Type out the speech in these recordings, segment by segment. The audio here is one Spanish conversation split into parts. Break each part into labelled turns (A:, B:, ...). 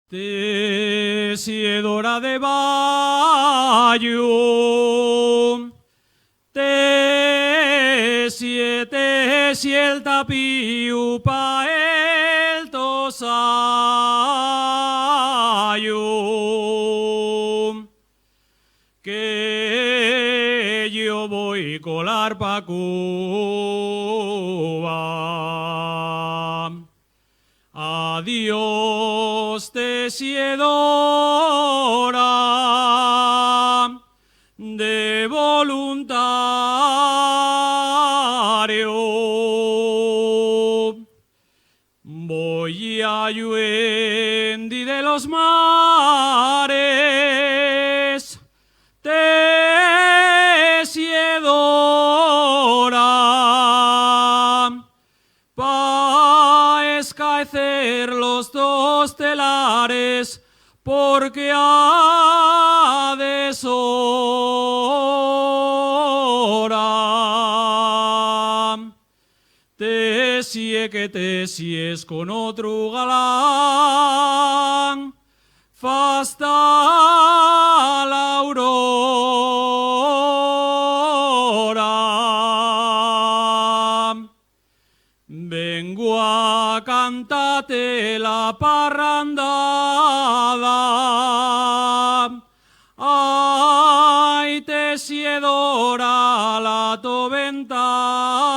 A: Tesiedora de Bayo, tesi el tapiu pa el tosayo, que yo voy colar pa Cuba. Adiós, tesiedora de voluntario. Voy a Yuendi de los mares, tesiedora, pa escaecer los dos telares, porque ha deshora. Tesie que tesies con otro galán, fasta la aurora. Vengo a cantarte la parrandada, ay, tesiedora la to ventana.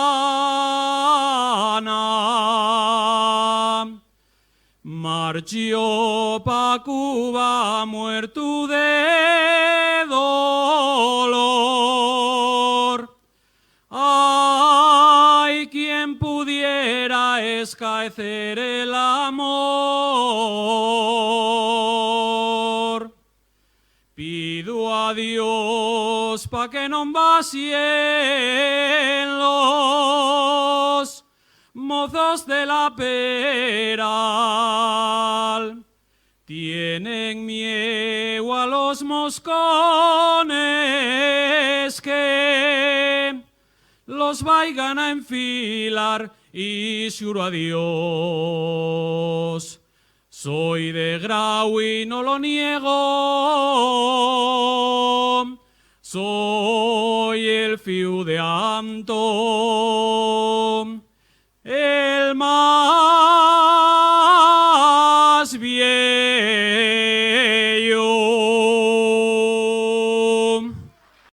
A: Marchió pa Cuba muerto de dolor. Ay, quien pudiera escaecer el amor. Pido a Dios pa' que no vacíen los mozos de la peral. Tienen miedo a los moscones que los vayan a enfilar, y juro a Dios, soy de Grau y no lo niego, soy el fiu de Antón.